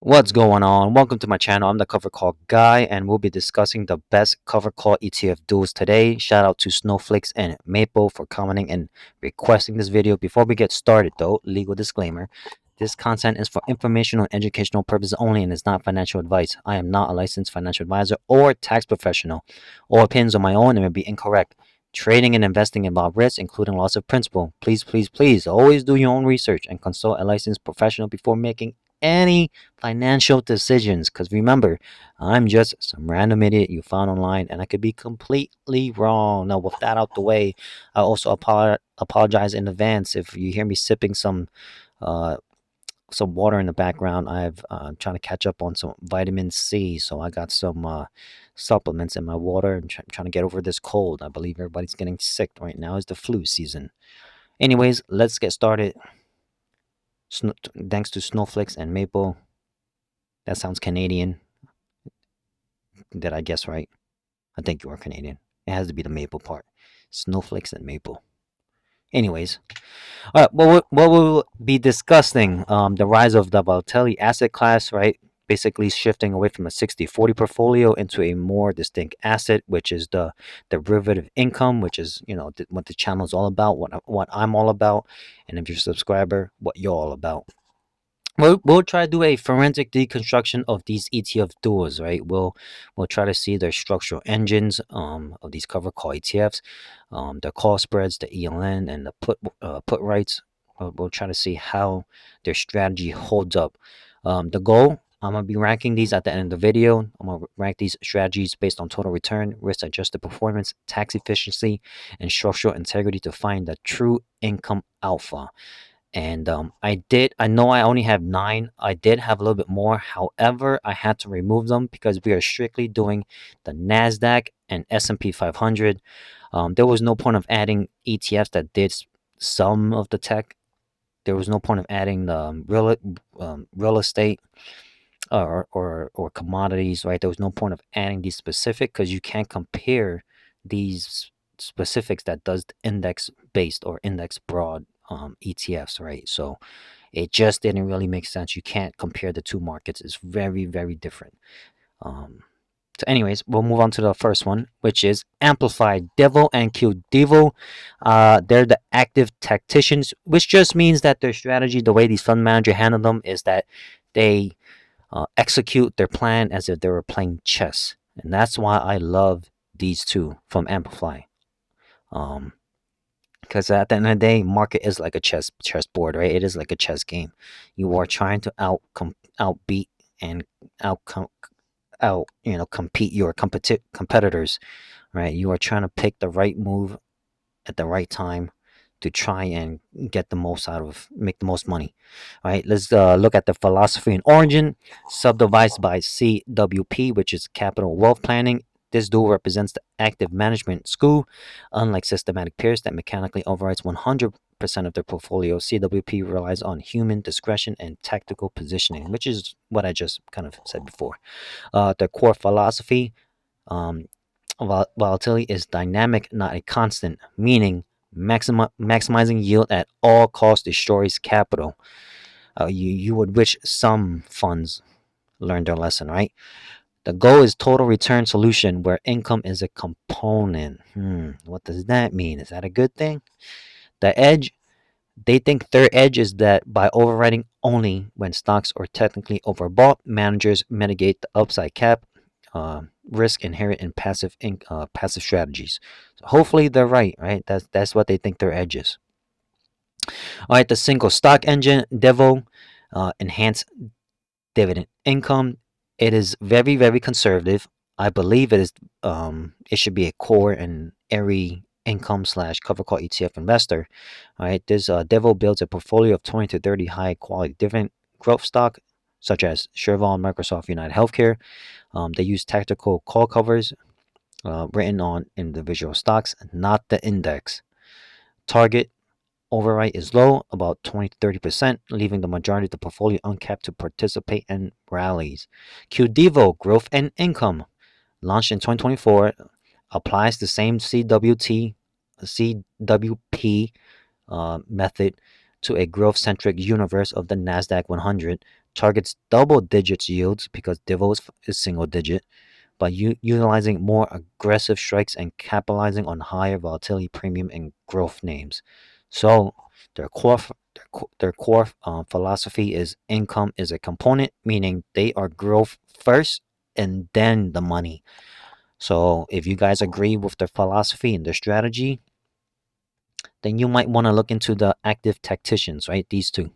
What's going on? Welcome to my channel. I'm the Cover Call guy, and we'll be discussing the best Cover Call ETF duos today. Shout out to Snowflakes and Maple for commenting and requesting this video. Before we get started, though, legal disclaimer: this content is for informational and educational purposes only and is not financial advice. I am not a licensed financial advisor or tax professional. All opinions are my own and may be incorrect. Trading and investing involve risks, including loss of principal. Please, always do your own research and consult a licensed professional before making any financial decisions. Because remember, I'm just some random idiot you found online and I could be completely wrong. Now, with that out the way, I also apologize in advance if you hear me sipping uh, some water in the background. I've trying to catch up on some vitamin C, so I got some supplements in my water and trying to get over this cold. I believe everybody's getting sick right now. It's the flu season. Anyways, let's get started. Thanks to Snowflakes and Maple. That sounds Canadian. Did I guess right? I think you are Canadian. It has to be the Maple part. Snowflakes and Maple. Anyways, all right. What we'll be discussing the rise of the volatility asset class, right? Basically shifting away from a 60-40 portfolio into a more distinct asset, which is the derivative income, which is what the channel is all about, what I'm all about, and if you're a subscriber, what you're all about. We'll try to do a forensic deconstruction of these ETF duos, right? We'll try to see their structural engines of these cover call ETFs, the call spreads, the ELN, and the put rights. We'll try to see how their strategy holds up. The goal, I'm gonna be ranking these at the end of the video. I'm gonna rank these strategies based on total return, risk adjusted performance, tax efficiency, and structural integrity to find the true income alpha. And I know I only have 9. I did have a little bit more. However, I had to remove them because we are strictly doing the NASDAQ and S&P 500. There was no point of adding ETFs that did some of the tech. There was no point of adding the real estate or commodities, right? There was no point of adding these specific because you can't compare these specifics that does index based or index broad ETFs, right? So it just didn't really make sense. You can't compare the two markets. It's very, very different. So anyways, we'll move on to the first one, which is Amplify, Devil and Q Devil. They're the active tacticians, which just means that their strategy, the way these fund manager handle them, is that they execute their plan as if they were playing chess. And that's why I love these two from Amplify. Because at the end of the day, market is like a chessboard, right? It is like a chess game. You are trying to outbeat and compete your competitors, right? You are trying to pick the right move at the right time to try and make the most money, right? Let's look at the philosophy and origin, subdivided by CWP, which is capital wealth planning. This dual represents the active management school. Unlike systematic peers that mechanically overrides 100% of their portfolio, CWP relies on human discretion and tactical positioning, which is what I just kind of said before. The core philosophy, volatility is dynamic, not a constant, meaning maximizing yield at all costs destroys capital. You would wish some funds learned their lesson, right? The goal is total return solution where income is a component. What does that mean? Is that a good thing? The edge, they think their edge is that by overriding only when stocks are technically overbought, managers mitigate the upside cap risk inherent in passive strategies. So hopefully they're right? That's what they think their edge is. All right, the single stock engine, Devo, enhanced dividend income. It is very, very conservative. I believe it should be a core and every income / cover call ETF investor. All right, this Devo builds a portfolio of 20 to 30 high quality dividend growth stock, such as Chevron, Microsoft, United Healthcare. They use tactical call covers written on individual stocks, not the index. Target overwrite is low, about 20 to 30%, leaving the majority of the portfolio uncapped to participate in rallies. QDevo, growth and income, launched in 2024, applies the same CWP method to a growth-centric universe of the NASDAQ 100. targets double digits yields because Divo is single digit, by utilizing more aggressive strikes and capitalizing on higher volatility premium and growth names. So their core philosophy is income is a component, meaning they are growth first and then the money. So if you guys agree with their philosophy and their strategy, then you might want to look into the active tacticians, right? These two.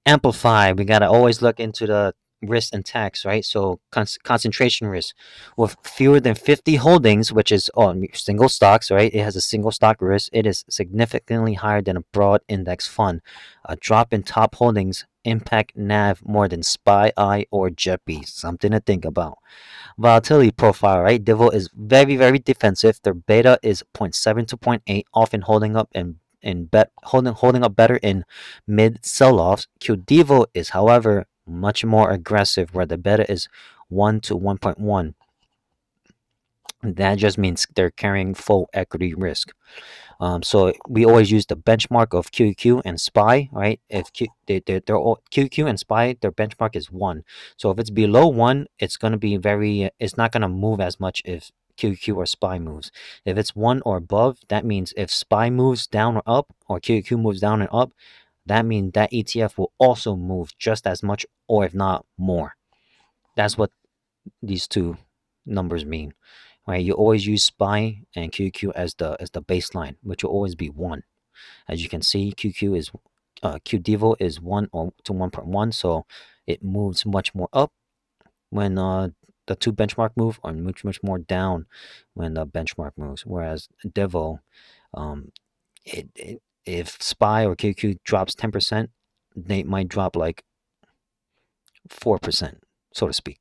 Amplify, we got to always look into the risk and tax, right? So concentration risk with fewer than 50 holdings, which is on single stocks, right? It has a single stock risk. It is significantly higher than a broad index fund. A drop in top holdings impact NAV more than SPY, or JEPI. Something to think about. Volatility profile, right? Divo is very, very defensive. Their beta is zero point 0.7 to zero point 0.8, often holding up holding up better in mid sell-offs. QDivo is, however, much more aggressive, where the beta is 1 to 1.1. That just means they're carrying full equity risk. So we always use the benchmark of QQ and SPY, right? If they're all, QQ and SPY, their benchmark is 1. So if it's below 1, it's going to be it's not going to move as much if QQ or SPY moves. If it's 1 or above, that means if SPY moves down or up, or QQ moves down and up, that means that ETF will also move just as much, or if not more. That's what these two numbers mean. Right, you always use SPY and QQ as the baseline, which will always be 1. As you can see, QDevo is 1 or to 1.1, so it moves much more up when the two benchmark move, or much more down when the benchmark moves. Whereas Devo, if SPY or QQ drops 10%, they might drop like 4%, so to speak,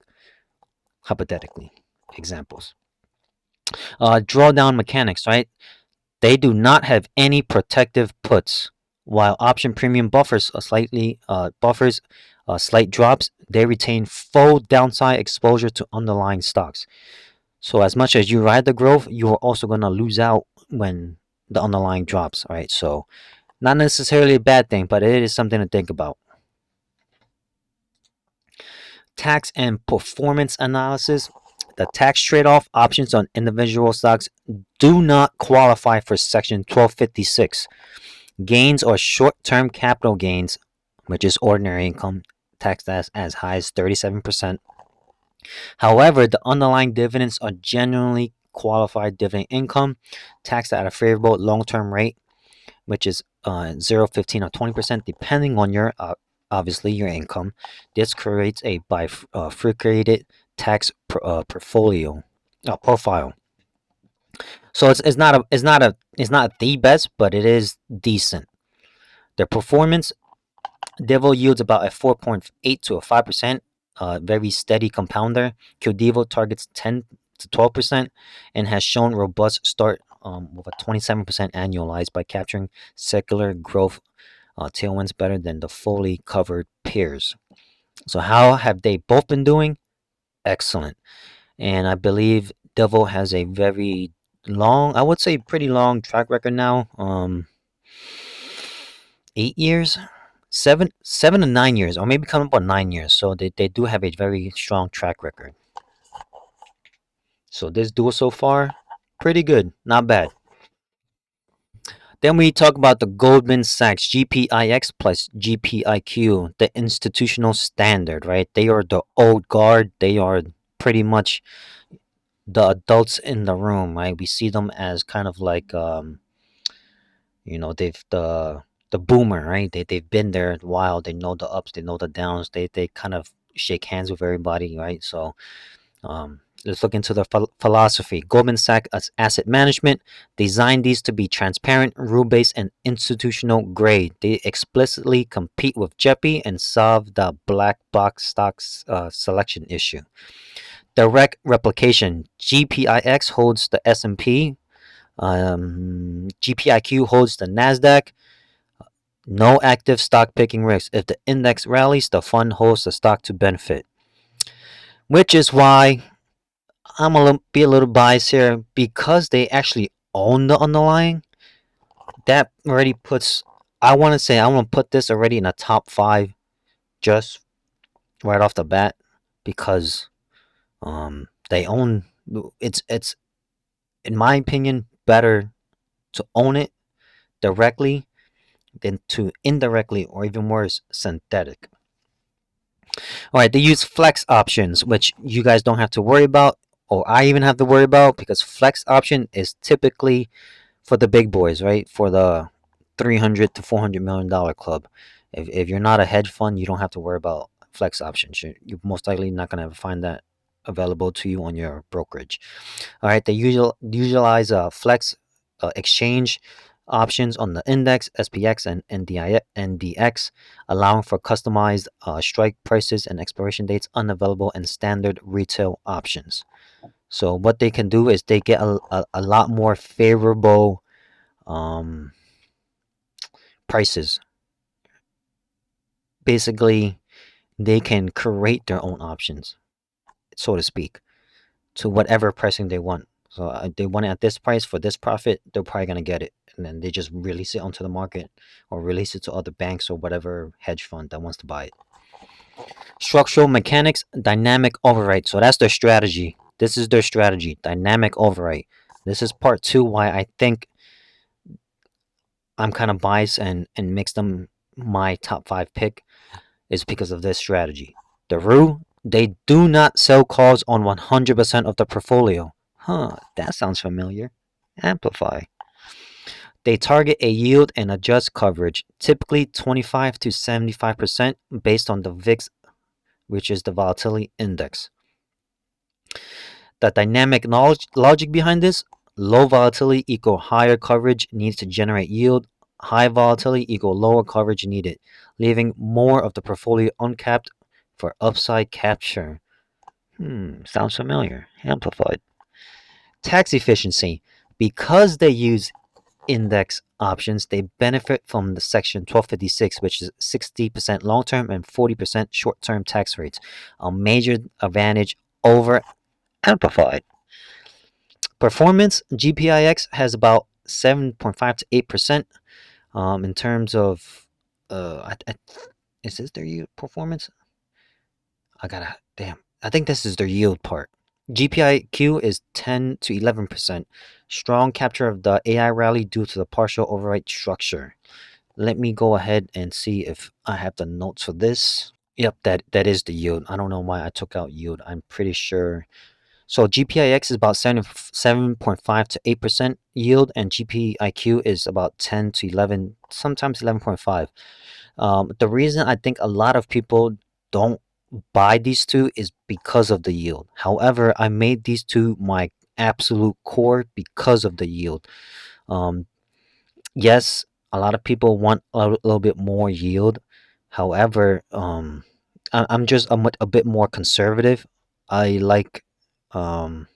hypothetically. Examples. Drawdown mechanics, right? They do not have any protective puts. While option premium buffers slight drops, they retain full downside exposure to underlying stocks. So as much as you ride the growth, you are also going to lose out when the underlying drops, right? So not necessarily a bad thing, but it is something to think about. Tax and performance analysis. The tax trade-off options on individual stocks do not qualify for Section 1256. Gains or short-term capital gains, which is ordinary income, taxed as high as 37%. However, the underlying dividends are generally qualified dividend income, taxed at a favorable long-term rate, which is 0, 15, or 20%, depending on your obviously your income. This creates a bifurcated tax profile. So it's not the best, but it is decent. Their performance, Devo yields about a 4.8 to a 5%, very steady compounder. QDevo targets 10 to 12% and has shown robust start with a 27% annualized by capturing secular growth tailwinds better than the fully covered peers. So how have they both been doing? Excellent. And I believe Devo has a very long, I would say pretty long track record now. 8 years, seven to 9 years, or maybe coming up on 9 years. So they do have a very strong track record. So this duo so far, pretty good, not bad. Then we talk about the Goldman Sachs GPIX plus GPIQ, the institutional standard, right? They are the old guard. They are pretty much the adults in the room, right? We see them as kind of like they've the boomer, right? They've been there a while. They know the ups, they know the downs. They kind of shake hands with everybody, right? So let's look into the philosophy. Goldman Sachs Asset Management designed these to be transparent, rule-based, and institutional grade. They explicitly compete with JEPI and solve the black box stocks selection issue. Direct replication. GPIX holds the S&P. GPIQ holds the NASDAQ. No active stock picking risk. If the index rallies, the fund holds the stock to benefit. Which is why I'm going to be a little biased here, because they actually own the underlying. That already puts, I want to put this already in a top 5 just right off the bat because they own it's in my opinion better to own it directly than to indirectly or even worse synthetic. All right, they use flex options, which you guys don't have to worry about, or I even have to worry about, because flex option is typically for the big boys, right? For the 300 to 400 million dollar club. If you're not a hedge fund, you don't have to worry about flex options. You're most likely not going to find that available to you on your brokerage. All right, they utilize flex exchange options on the index, SPX, and NDX, allowing for customized strike prices and expiration dates unavailable in standard retail options. So what they can do is they get a lot more favorable um, prices. Basically, they can create their own options, so to speak, to whatever pricing they want. So they want it at this price for this profit, they're probably gonna get it, and then they just release it onto the market or release it to other banks or whatever hedge fund that wants to buy it. Structural mechanics, dynamic override. So that's their strategy. This is their strategy, dynamic override. This is part two why I think I'm kind of biased and mix them my top five pick is because of this strategy. The rule, they do not sell calls on 100% of the portfolio. Huh, that sounds familiar. Amplify. They target a yield and adjust coverage, typically 25 to 75% based on the VIX, which is the volatility index. The dynamic logic behind this, low volatility equal higher coverage needs to generate yield. High volatility equal lower coverage needed, leaving more of the portfolio uncapped for upside capture. Sounds familiar. Amplified. Tax efficiency. Because they use index options, they benefit from the section 1256, which is 60% long-term and 40% short-term tax rates. A major advantage over amplified. Performance, GPIX has about 7.5 to 8%. In terms of, is this their yield performance? Damn. I think this is their yield part. GPIQ is 10 to 11%. Strong capture of the AI rally due to the partial override structure. Let me go ahead and see if I have the notes for this. Yep, that is the yield. I don't know why I took out yield. I'm pretty sure. So GPIX is about 7.5 to 8% yield, and GPIQ is about 10 to 11, sometimes 11.5. The reason I think a lot of people don't buy these two is because of the yield. However, I made these two my absolute core because of the yield. Um, yes, a lot of people want a little bit more yield. However, I'm just a bit more conservative. I like um,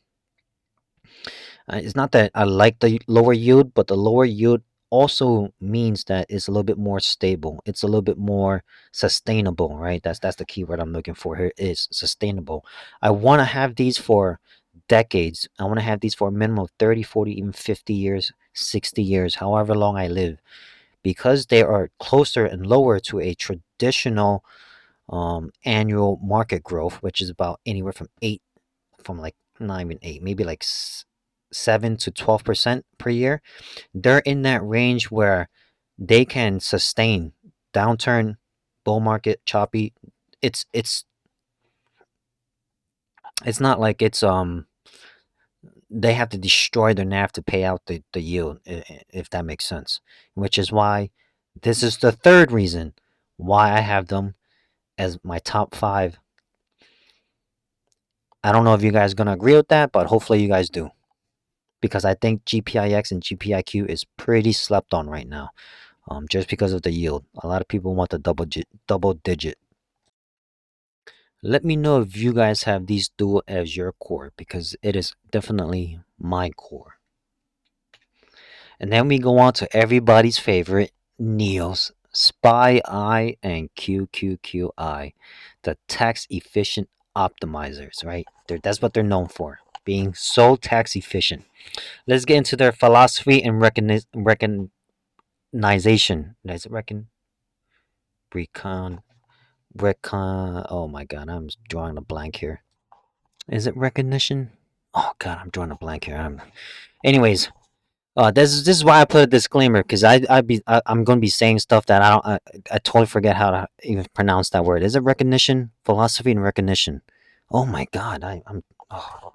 it's not that I like the lower yield, but the lower yield also means that it's a little bit more stable. It's a little bit more sustainable, right? That's the key word I'm looking for here is sustainable. I want to have these for decades. I want to have these for a minimum of 30, 40, even 50 years, 60 years, however long I live, because they are closer and lower to a traditional annual market growth, which is about anywhere from 8, from like not even 8, maybe like 7 to 12% per year. They're in that range where they can sustain downturn, bull market, choppy. It's it's not like it's they have to destroy their NAV to pay out the yield, if that makes sense. Which is why this is the third reason why I have them as my top five. I don't know if you guys are gonna agree with that, but hopefully you guys do. Because I think GPIX and GPIQ is pretty slept on right now, just because of the yield. A lot of people want the double digit. Let me know if you guys have these two as your core, because it is definitely my core. And then we go on to everybody's favorite, NEOS, SPY I and QQQI, the tax efficient optimizers, right? That's what they're known for, being so tax efficient. Let's get into their philosophy and recognition. Is it recon? Oh my god, I'm drawing a blank here. Is it recognition? Oh god, I'm drawing a blank here. Anyways, this is why I put a disclaimer, because I'm gonna be saying stuff that I totally forget how to even pronounce that word. Is it recognition? Philosophy and recognition. Oh my god, oh,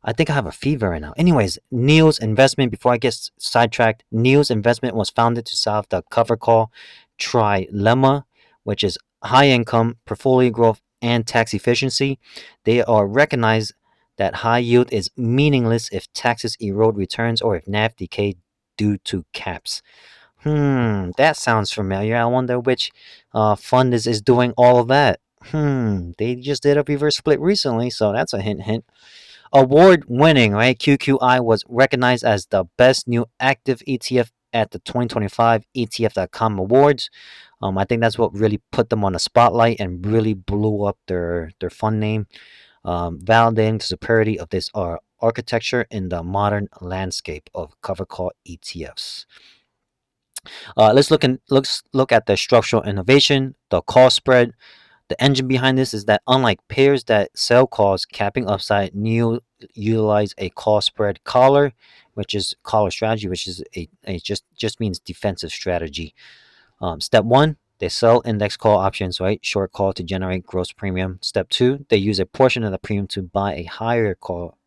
I think I have a fever right now. Anyways, Neil's investment. Before I get sidetracked, Neil's investment was founded to solve the cover call trilemma, which is high income, portfolio growth, and tax efficiency. They are recognized that high yield is meaningless if taxes erode returns or if NAV decay due to caps. That sounds familiar. I wonder which fund is doing all of that. They just did a reverse split recently, so that's a hint, hint. Award winning, right? QQI was recognized as the best new active ETF at the 2025 ETF.com awards. I think that's what really put them on the spotlight and really blew up their fund name, validating the superiority of this architecture in the modern landscape of cover call ETFs. Let's look at the structural innovation, the call spread. The engine behind this is that unlike pairs that sell calls capping upside, Neo utilize a call spread collar, which is collar strategy, which is a just means defensive strategy. Step one, they sell index call options, right? Short call to generate gross premium. Step two, they use a portion of the premium to buy a higher call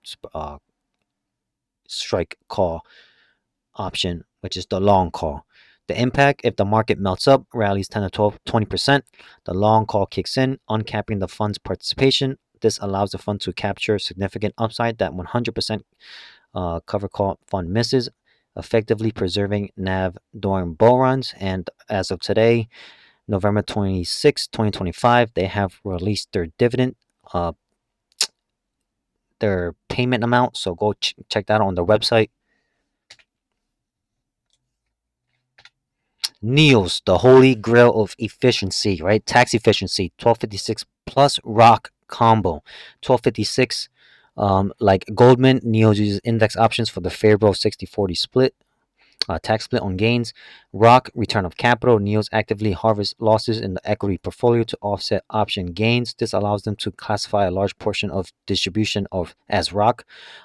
strike call option, which is the long call. The impact, if the market melts up, rallies 10 to 12, 20%, the long call kicks in, uncapping the fund's participation. This allows the fund to capture significant upside that 100% cover call fund misses, effectively preserving NAV during bull runs. And as of today, November 26, 2025, they have released their dividend, uh, their payment amount. So go check that out on their website. Neos, the holy grail of efficiency, right? Tax efficiency, 1256 plus rock combo. 1256, like Goldman, Neos uses index options for the favorable 60-40 split, tax split on gains. Rock, return of capital. Neos actively harvest losses in the equity portfolio to offset option gains. This allows them to classify a large portion of distribution of as rock.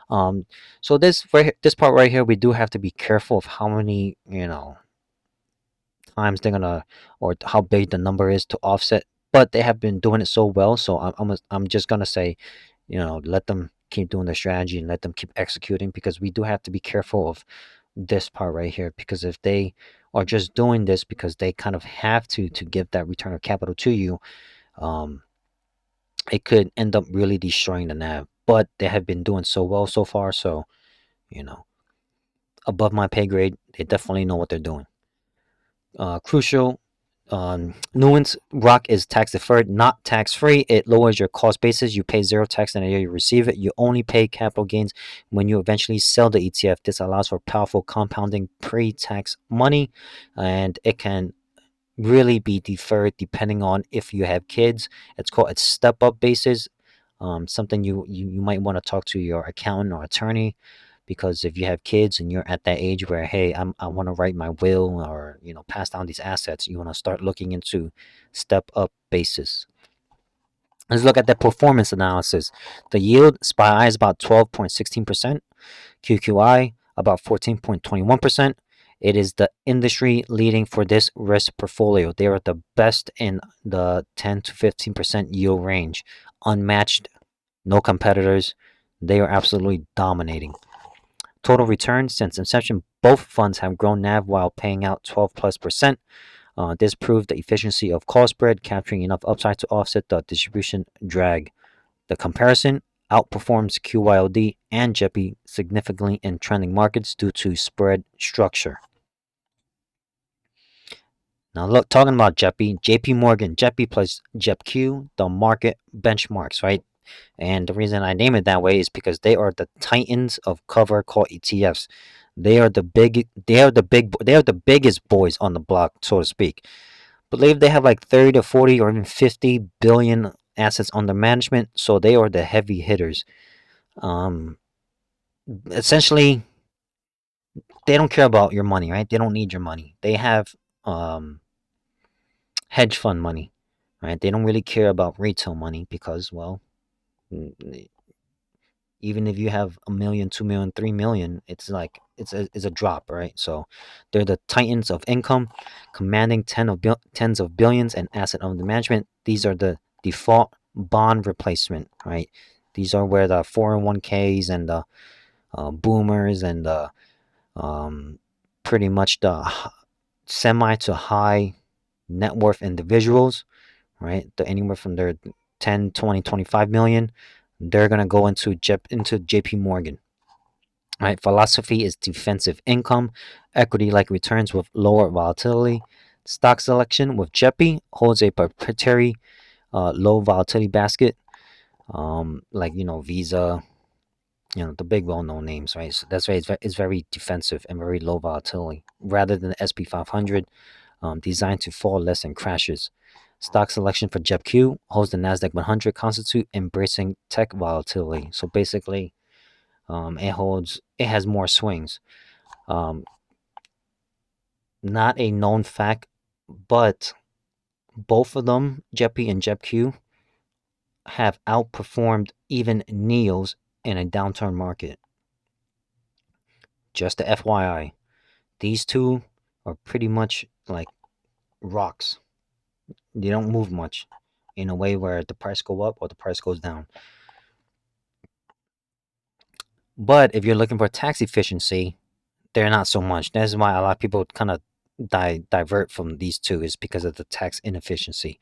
So this part right here, we do have to be careful of how many, times they're gonna, or how big the number is to offset. But they have been doing it so well, so I'm just gonna say, let them keep doing their strategy and let them keep executing, because we do have to be careful of this part right here, because if they are just doing this because they kind of have to give that return of capital to you, um, it could end up really destroying the NAV. But they have been doing so well so far, so you know, above my pay grade, they definitely know what they're doing. Crucial nuance: rock is tax deferred, not tax free. It lowers your cost basis. You pay zero tax in the year you receive it. You only pay capital gains when you eventually sell the ETF. This allows for powerful compounding pre-tax money, and it can really be deferred depending on if you have kids. It's called a step up basis. Something you might want to talk to your accountant or attorney, because if you have kids and you're at that age where, hey, I want to write my will, or pass down these assets, you want to start looking into step up basis. Let's look at the performance analysis. The yield SPY is about 12.16%, QQI about 14.21%. It is the industry leading for this risk portfolio. They are the best in the 10 to 15% yield range, unmatched, no competitors. They are absolutely dominating. Total return since inception, both funds have grown NAV while paying out 12 plus percent. This proved the efficiency of call spread, capturing enough upside to offset the distribution drag. The comparison outperforms QYLD and JEPI significantly in trending markets due to spread structure. Now, look, talking about JEPI, JPMorgan, JEPI plus JEPQ, the market benchmarks, right? And the reason I name it that way is because they are the titans of cover call ETFs. They are the biggest boys on the block, so to speak. Believe they have like 30 to 40 or even 50 billion assets under management, so they are the heavy hitters. Um, Essentially, they don't care about your money, right? They don't need your money. They have um, hedge fund money, right? They don't really care about retail money because, well, even if you have a million, 2 million, 3 million, it's like it's a drop, right? So they're the titans of income, commanding tens of billions in asset under management. These are the default bond replacement, right? These are where the 401ks and the boomers and the pretty much the semi to high net worth individuals, right? The anywhere from their 10, 20, 25 million, they're gonna go into JPMorgan. Right? Philosophy is defensive income, equity-like returns with lower volatility. Stock selection with JEPI holds a proprietary low volatility basket, like Visa, the big well-known names, right? So that's why it's very defensive and very low volatility, rather than the SP 500, designed to fall less in crashes. Stock selection for JEPQ holds the Nasdaq 100 constitute, embracing tech volatility. So basically, it has more swings. Um, Not a known fact, but both of them, JEPI and JEPQ, have outperformed even NEOs in a downturn market. Just a FYI, these two are pretty much like rocks. They don't move much in a way where the price go up or the price goes down. But if you're looking for tax efficiency, they're not so much. That's why a lot of people kind of divert from these two, is because of the tax inefficiency,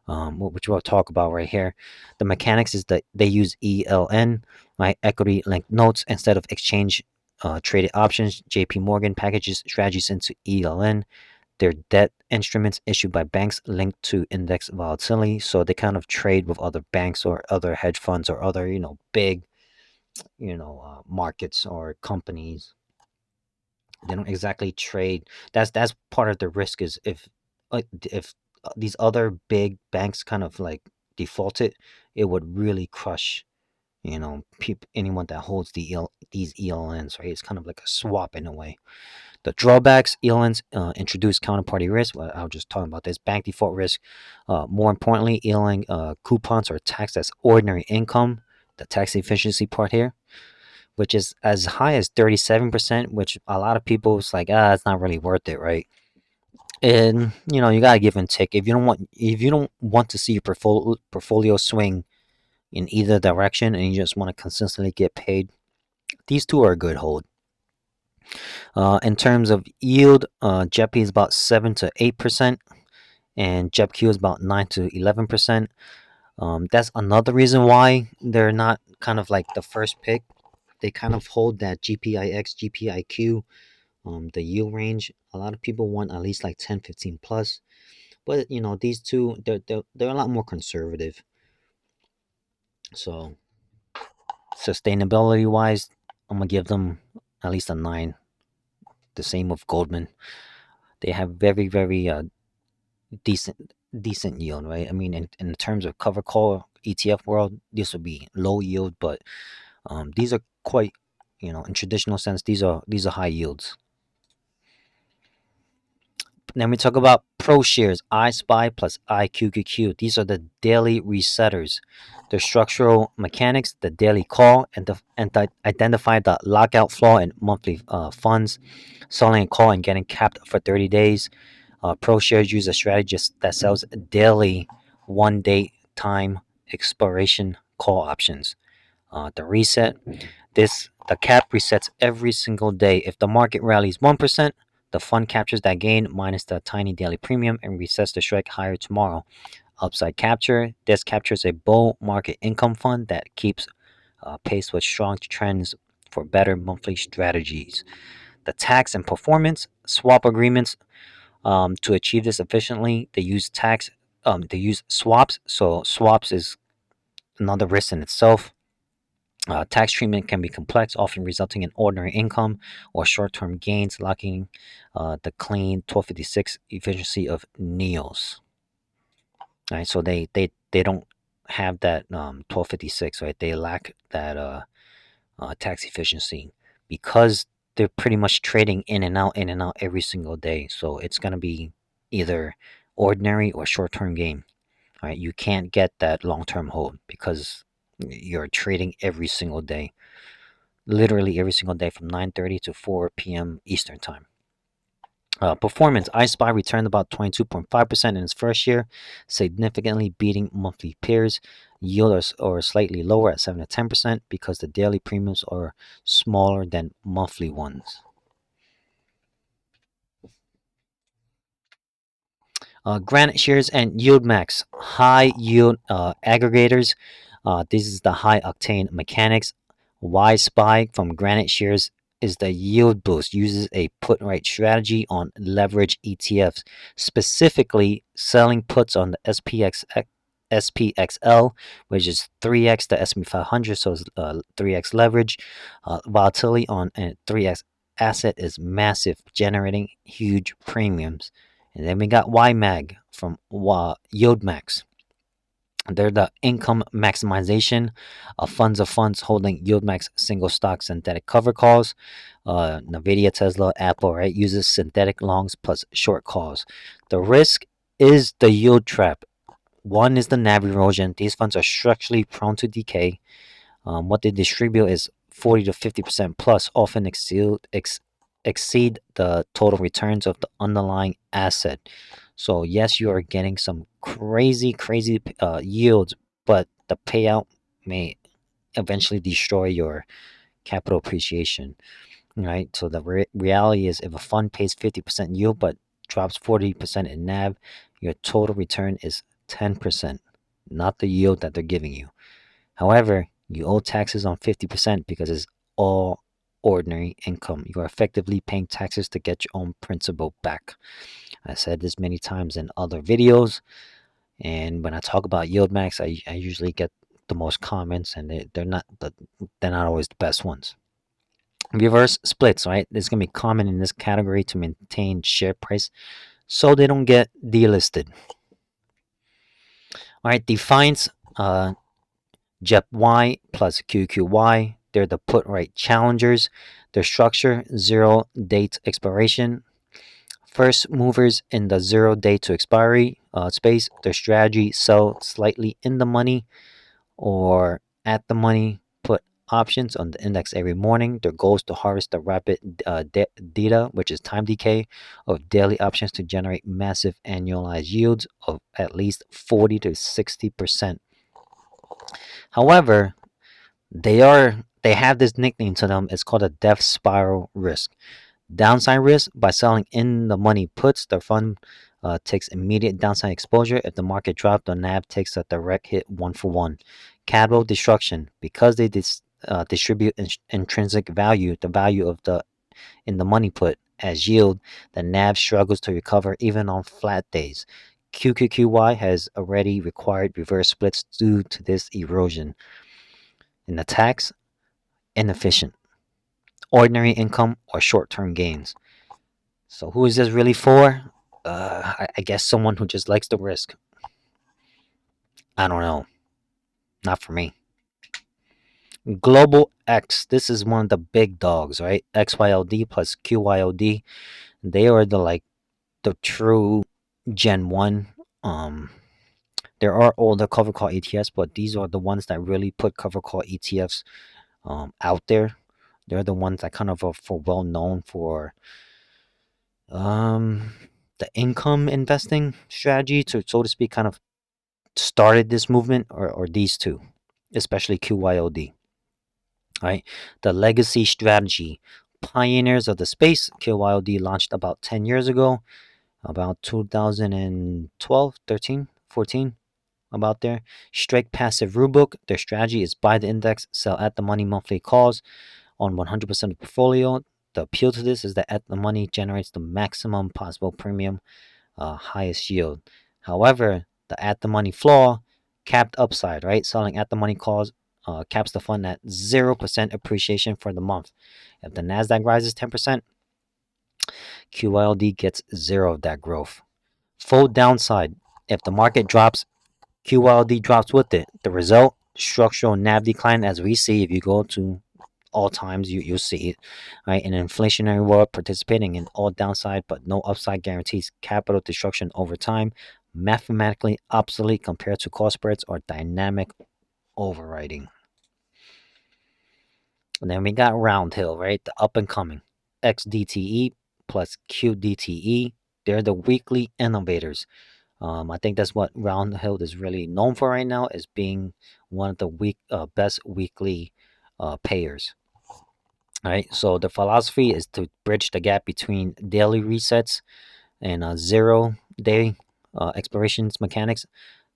which we'll talk about right here. The mechanics is that they use ELN, right, equity linked notes, instead of exchange traded options. JP Morgan packages strategies into ELN. They're debt instruments issued by banks linked to index volatility, so they kind of trade with other banks or other hedge funds or other big markets or companies. They don't exactly trade. That's part of the risk, is if these other big banks kind of like defaulted, it would really crush anyone that holds these ELNs, right? It's kind of like a swap in a way. The drawbacks: ELNs introduce counterparty risk. Well, I was just talking about this. Bank default risk. More importantly, ELN coupons are taxed as ordinary income. The tax efficiency part here, which is as high as 37%, which a lot of people is like, it's not really worth it, right? And you gotta give and take. If you don't want to see your portfolio swing in either direction, and you just want to consistently get paid, these two are a good hold. In terms of yield, JEPI is about 7 to 8%, and JEPQ is about 9 to 11%. That's another reason why they're not kind of like the first pick. They kind of hold that GPIX, GPIQ, the yield range. A lot of people want at least like 10, 15 plus. But these two, they're a lot more conservative. So sustainability wise, I'm gonna give them at least a 9. The same with Goldman. They have very, very decent yield, right? I mean, in terms of cover call ETF world, this would be low yield, but these are quite, in traditional sense, these are high yields. Then we talk about ProShares, iSpy plus iQQQ. These are the daily resetters. Their structural mechanics: the daily call, and identify the lockout flaw in monthly funds, selling a call and getting capped for 30 days. ProShares use a strategy that sells daily 1 day time expiration call options. The reset: the cap resets every single day. If the market rallies 1%, the fund captures that gain minus the tiny daily premium and resets the strike higher tomorrow. Upside capture: this captures a bull market income fund that keeps pace with strong trends for better monthly strategies. The tax and performance: swap agreements. To achieve this efficiently, they use swaps. So swaps is another risk in itself. Tax treatment can be complex, often resulting in ordinary income or short-term gains, lacking the clean 1256 efficiency of NEOs. Right, so they don't have that 1256, right? They lack that tax efficiency because they're pretty much trading in and out every single day. So it's gonna be either ordinary or short-term gain. Right? You can't get that long-term hold because you're trading every single day, literally every single day from 9:30 to 4 p.m. Eastern time. Performance, iSpy returned about 22.5% in its first year, significantly beating monthly peers. Yield are slightly lower at 7 to 10% because the daily premiums are smaller than monthly ones. Granite shares and yield max, high yield aggregators. This is the high octane mechanics. Y Spy from Granite shares is the yield boost, uses a put right strategy on leverage ETFs, specifically selling puts on the SPXL, which is 3x the S&P 500, so it's 3x leverage. Volatility on a 3x asset is massive, generating huge premiums. And then we got YMAG from YieldMax. They're the income maximization of funds holding YieldMax single stock synthetic cover calls. Nvidia, Tesla, Apple, right, uses synthetic longs plus short calls. The risk is the yield trap. One is the NAV erosion. These funds are structurally prone to decay. What they distribute is 40 to 50% plus, often exceed the total returns of the underlying asset. So yes, you are getting some crazy yields, but the payout may eventually destroy your capital appreciation, right? So the reality is, if a fund pays 50% yield but drops 40% in NAV, your total return is 10%, not the yield that they're giving you. However, you owe taxes on 50% because it's all ordinary income. You are effectively paying taxes to get your own principal back. I said this many times in other videos, and when I talk about yield max, I usually get the most comments, and they're not always the best ones. Reverse splits, right? It's gonna be common in this category to maintain share price so they don't get delisted. All right, Defiance, JEPY plus QQY. They're the put right challengers. Their structure, 0 date expiration. First movers in the 0 day to expiry space. Their strategy, sell slightly in the money or at the money, put options on the index every morning. Their goal is to harvest the rapid data, which is time decay, of daily options to generate massive annualized yields of at least 40 to 60%. However, they have this nickname to them. It's called a death spiral risk. Downside risk: by selling in the money puts, the fund takes immediate downside exposure. If the market drops, the NAV takes a direct hit 1-for-1. Capital destruction: because they distribute intrinsic value, the value of the in the money put, as yield, the NAV struggles to recover even on flat days. QQQY has already required reverse splits due to this erosion. In the tax, inefficient, ordinary income, or short-term gains. So who is this really for? I guess someone who just likes the risk. I don't know. Not for me. Global X. This is one of the big dogs, right? XYLD plus QYLD. They are the true Gen 1. There are older cover call ETFs, but these are the ones that really put cover call ETFs out there. They're the ones that kind of are for well known for the income investing strategy, to so to speak, kind of started this movement, or these two, especially QYOD. Right, the legacy strategy, pioneers of the space. QYOD launched about 10 years ago, about 2012, 13, 14, about there. Straight passive rulebook. Their strategy is buy the index, sell at the money monthly calls on 100% of the portfolio. The appeal to this is that at the money generates the maximum possible premium, highest yield. However, the at the money flaw, capped upside, right? Selling at the money calls caps the fund at 0% appreciation for the month. If the NASDAQ rises 10%, QYLD gets 0 of that growth. Full downside: if the market drops, QYLD drops with it. The result, structural NAV decline, as we see if you go to all times, you'll see it, right? An inflationary world, participating in all downside but no upside guarantees capital destruction over time. mathematically obsolete compared to call spreads or dynamic overriding. And then we got Roundhill, right? The up and coming XDTE plus QDTE. They're the weekly innovators. I think that's what Roundhill is really known for right now, is being one of the best weekly payers. All right, so the philosophy is to bridge the gap between daily resets and 0-day expirations mechanics.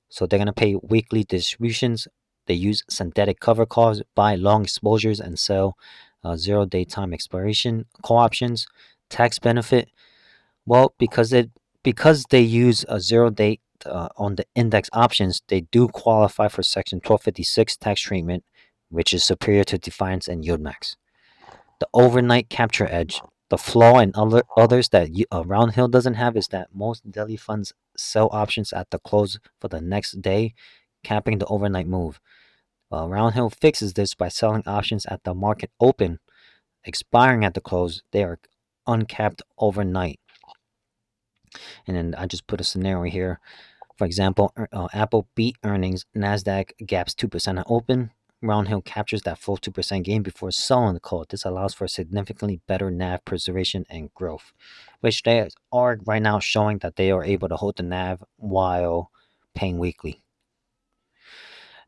So they're gonna pay weekly distributions. They use synthetic cover calls, buy long exposures, and sell 0-day time expiration call options. Tax benefit, well, because they use a 0 date on the index options, they do qualify for Section 1256 tax treatment, which is superior to Defiance and YieldMax. The overnight capture edge. The flaw in others that Roundhill doesn't have is that most daily funds sell options at the close for the next day, capping the overnight move. Roundhill fixes this by selling options at the market open, expiring at the close. They are uncapped overnight. And then I just put a scenario here. For example, Apple beat earnings, NASDAQ gaps 2% at open. Roundhill captures that full 2% gain before selling the call. This allows for significantly better NAV preservation and growth, which they are right now showing that they are able to hold the NAV while paying weekly.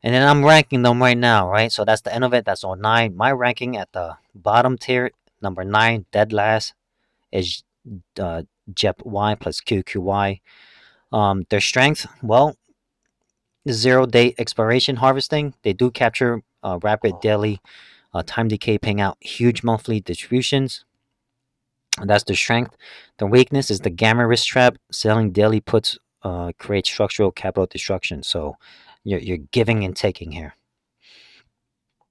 And then I'm ranking them right now, right? So that's the end of it. That's on 9. My ranking at the bottom tier, number 9, dead last, is JEPY plus QQY. Their strength, well, 0-day expiration harvesting. They do capture rapid daily time decay, paying out huge monthly distributions. And that's their strength. The weakness is the gamma risk trap. Selling daily puts creates structural capital destruction. So you're giving and taking here.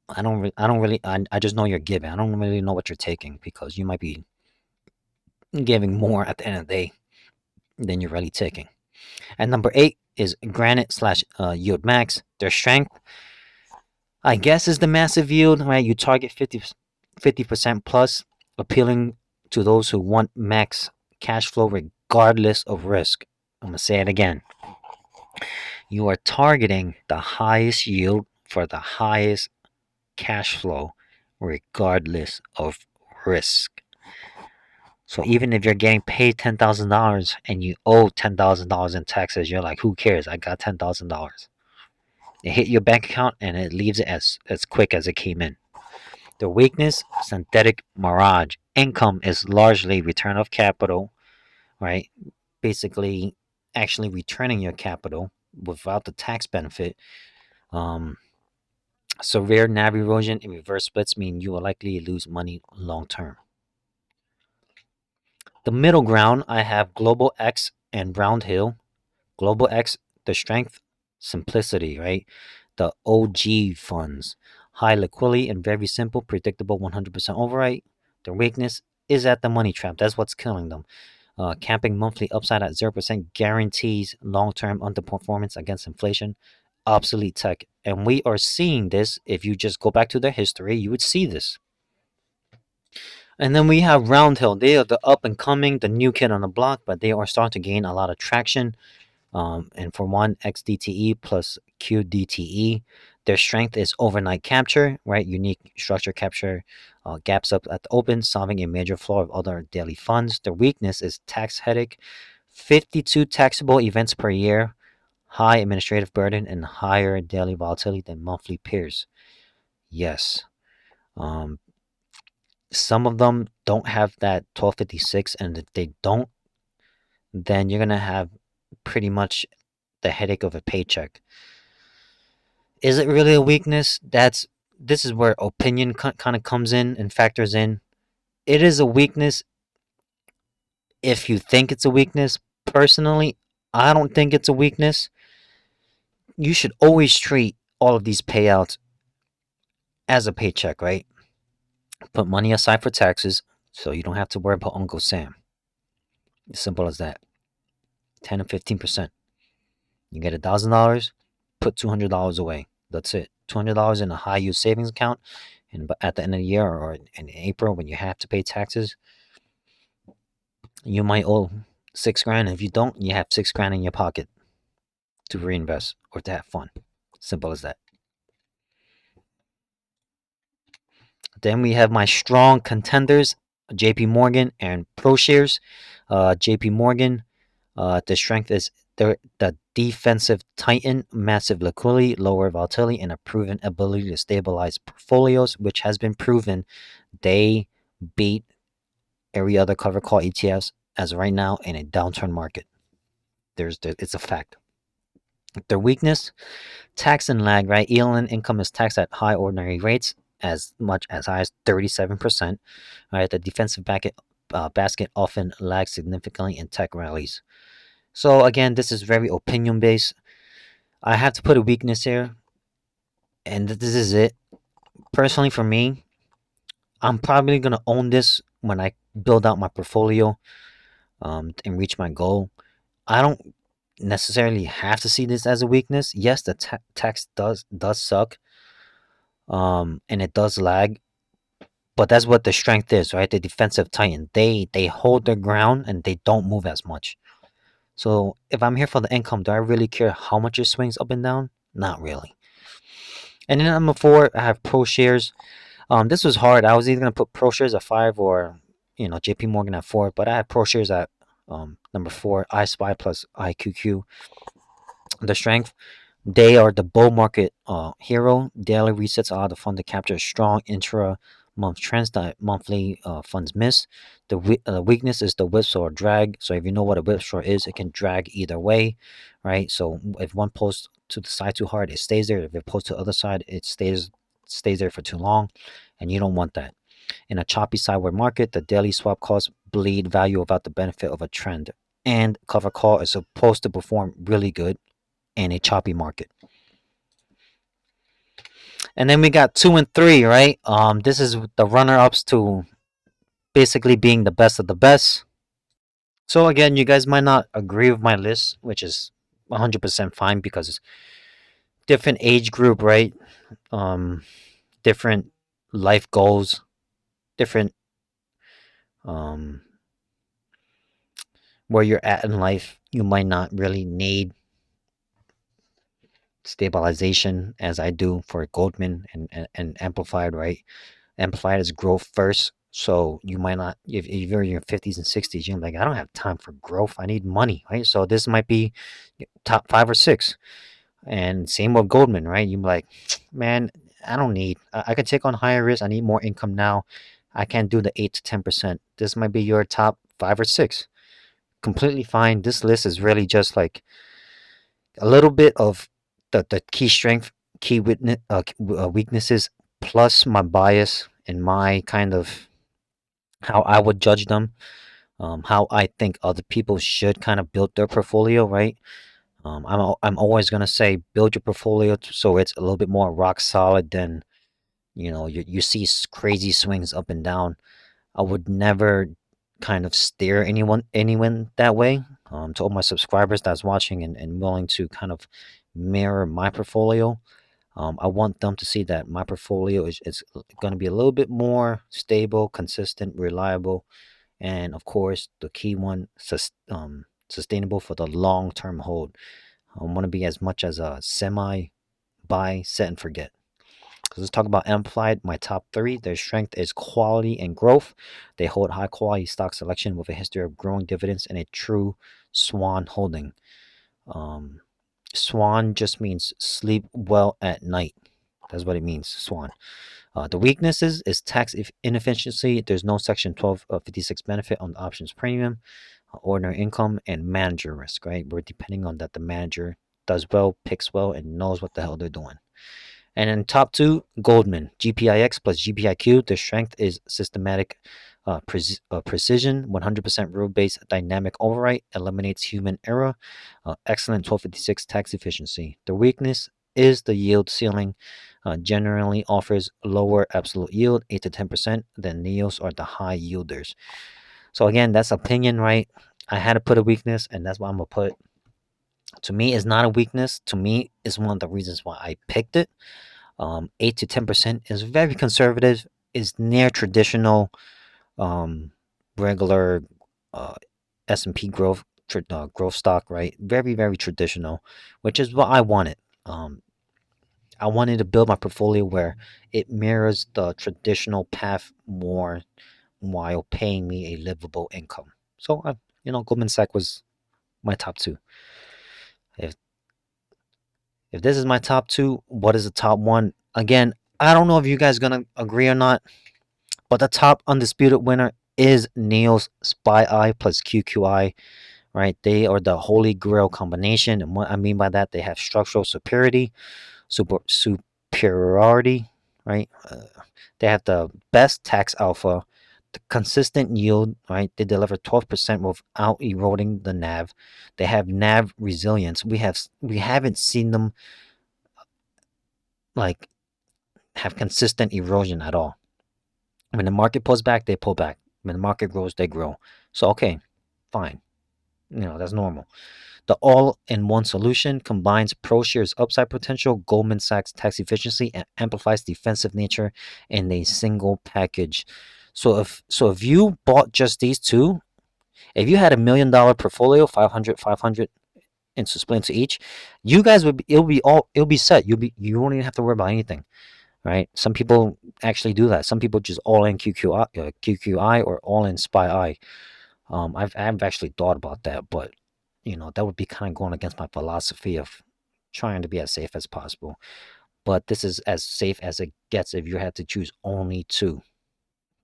I just know you're giving. I don't really know what you're taking, because you might be giving more at the end of the day than you're really taking. And number 8 is Granite slash Yield Max. Their strength, I guess, is the massive yield, right? You target 50% plus, appealing to those who want max cash flow regardless of risk. I'm going to say it again. You are targeting the highest yield for the highest cash flow regardless of risk. So even if you're getting paid $10,000 and you owe $10,000 in taxes, you're like, who cares? I got $10,000. It hit your bank account and it leaves it as quick as it came in. The weakness, synthetic mirage. Income is largely return of capital, right? Basically, actually returning your capital without the tax benefit. Severe NAV erosion and reverse splits mean you will likely lose money long term. The middle ground, I have Global X and Roundhill. Global X, the strength, simplicity, right? The OG funds, high liquidity and very simple, predictable 100% override. Their weakness is at the money trap. That's what's killing them. Capping monthly upside at 0% guarantees long-term underperformance against inflation. Obsolete tech. And we are seeing this. If you just go back to their history, you would see this. And then we have Roundhill. They are the up and coming, the new kid on the block, but they are starting to gain a lot of traction. And for one, XDTE plus QDTE, their strength is overnight capture, right? Unique structure capture, gaps up at the open, solving a major flaw of other daily funds. Their weakness is tax headache, 52 taxable events per year, high administrative burden, and higher daily volatility than monthly peers. Yes. Some of them don't have that 1256, and if they don't, then you're going to have pretty much the headache of a paycheck. Is it really a weakness? This is where opinion kind of comes in and factors in. It is a weakness if you think it's a weakness. Personally, I don't think it's a weakness. You should always treat all of these payouts as a paycheck, right? Put money aside for taxes so you don't have to worry about Uncle Sam. As simple as that. 10 and 15%. You get $1,000, put $200 away. That's it. $200 in a high yield savings account. And at the end of the year or in April, when you have to pay taxes, you might owe $6,000. If you don't, you have $6,000 in your pocket. to reinvest or to have fun. Simple as that. Then we have my strong contenders, JPMorgan and ProShares. JPMorgan, the strength is the defensive titan, massive liquidity, lower volatility, and a proven ability to stabilize portfolios, which has been proven. They beat every other covered call ETFs as of right now in a downturn market. It's a fact. Their weakness, tax and lag, right? ELN income is taxed at high ordinary rates, as much as high as 37%. Right, the defensive basket often lags significantly in tech rallies. So again, this is very opinion based. I have to put a weakness here, and this is it. Personally, for me, I'm probably gonna own this when I build out my portfolio, and reach my goal. I don't necessarily have to see this as a weakness. Yes, the tax does suck, and it does lag, but that's what the strength is, right? The defensive titan, they hold their ground and they don't move as much. So if I'm here for the income, do I really care how much it swings up and down? Not really. And then number 4, I have ProShares. This was hard. I was either gonna put ProShares at 5 or JPMorgan at 4, but I had ProShares at number 4. I Spy plus IQQ. The strength, they are the bull market hero. Daily resets allow the fund to capture strong intra-month trends that monthly funds miss. The weakness is the whipsaw or drag. So if you know what a whipsaw is, it can drag either way, right? So if one pulls to the side too hard, it stays there. If it pulls to the other side, it stays there for too long, and you don't want that. In a choppy sideward market, the daily swap calls bleed value without the benefit of a trend. And cover call is supposed to perform really good in a choppy market. And then we got 2 and 3, right? This is the runner-ups to basically being the best of the best. So again, you guys might not agree with my list, which is 100% fine because it's different age group, right? Um, different life goals, different um, where you're at in life. You might not really need stabilization as I do for Goldman and Amplified, right? Amplified is growth first. So you might not, if you're in your 50s and 60s, you're like, I don't have time for growth. I need money, right? So this might be top 5 or 6. And same with Goldman, right? You're like, man, I don't need, I could take on higher risk. I need more income now. I can't do the 8 to 10%. This might be your top 5 or 6. Completely fine. This list is really just like a little bit of the key strength, key weaknesses, plus my bias and my kind of how I would judge them, how I think other people should kind of build their portfolio, right? I'm always gonna say build your portfolio so it's a little bit more rock solid than you see crazy swings up and down. I would never kind of steer anyone that way. To all my subscribers that's watching and willing to kind of mirror my portfolio, I want them to see that my portfolio is going to be a little bit more stable, consistent, reliable, and of course, the key one, sustainable for the long-term hold. I want to be as much as a semi buy, set, and forget. Let's talk about Amplified. My top 3. Their strength is quality and growth. They hold high quality stock selection with a history of growing dividends and a true swan holding. Swan just means sleep well at night. That's what it means, swan. The weaknesses is tax inefficiency. There's no Section 1256 benefit on the options premium, ordinary income, and manager risk, right? We're depending on that the manager does well, picks well, and knows what the hell they're doing. And then top 2, Goldman, GPIX plus GPIQ. Their strength is systematic precision, 100% rule-based dynamic override, eliminates human error, excellent 1256 tax efficiency. The weakness is the yield ceiling, generally offers lower absolute yield, 8 to 10%, than NEOs or the high yielders. So again, that's opinion, right? I had to put a weakness, and that's what I'm going to put. To me, it's not a weakness. To me, it's one of the reasons why I picked it. 8 to 10% is very conservative, is near traditional regular S&P growth growth stock, right? Very, very traditional, which is what I wanted. I wanted to build my portfolio where it mirrors the traditional path more while paying me a livable income. So, Goldman Sachs was my top two. If if this is my top two, what is the top one? Again, I don't know if you guys gonna agree or not, but the top undisputed winner is Neo's SPY Eye plus QQI, right? They are the holy grail combination, and what I mean by that, they have structural superiority, right? They have the best tax alpha, the consistent yield, right? They deliver 12% without eroding the NAV. They have NAV resilience. We haven't seen them like have consistent erosion at all. When the market pulls back, they pull back. When the market grows, they grow. So okay, fine. That's normal. The all-in-one solution combines ProShares upside potential, Goldman Sachs tax efficiency, and Amplify's defensive nature in a single package. So if you bought just these two, if you had $1 million portfolio, 500, and split into each, you guys it'll be set. You won't even have to worry about anything, right? Some people actually do that. Some people just all in QQI or all in SPY Eye. I've actually thought about that, but that would be kind of going against my philosophy of trying to be as safe as possible. But this is as safe as it gets if you had to choose only two.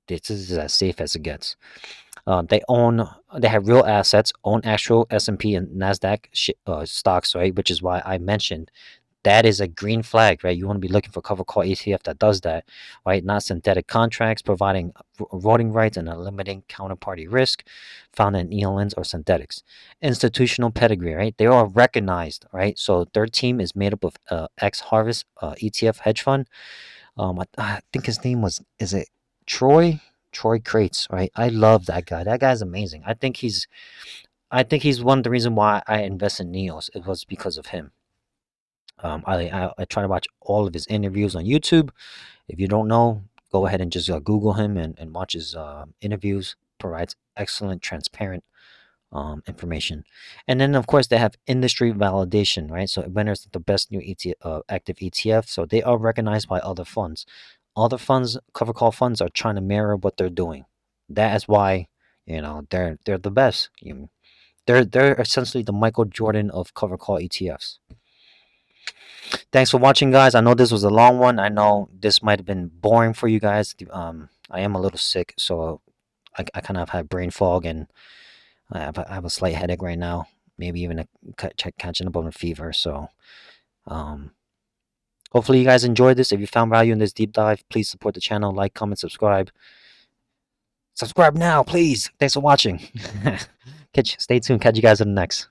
This is as safe as it gets. They have real assets, own actual S&P and Nasdaq stocks, right? Which is why I mentioned that is a green flag, right? You want to be looking for covered call ETF that does that, right? Not synthetic contracts, providing voting rights and limiting counterparty risk found in ELNs or synthetics. Institutional pedigree, right? They are recognized, right? So their team is made up of ex-Harvest ETF hedge fund. I think his name is it Troy Crates, right? I love that guy. That guy's amazing. I think he's one of the reasons why I invest in Neos. It was because of him. I try to watch all of his interviews on YouTube. If you don't know, go ahead and just Google him and watch his interviews. Provides excellent, transparent information. And then, of course, they have industry validation, right? So winners of the best new active ETF. So they are recognized by other funds. Other funds, cover call funds, are trying to mirror what they're doing. That is why they're the best. They're essentially the Michael Jordan of cover call ETFs. Thanks for watching, guys. I know this was a long one. I know this might have been boring for you guys. I am a little sick, so I kind of have brain fog, and I have a slight headache right now. Maybe even catching up on a fever. So, hopefully you guys enjoyed this. If you found value in this deep dive, please support the channel. Like, comment, subscribe. Subscribe now, please. Thanks for watching. Stay tuned. Catch you guys in the next.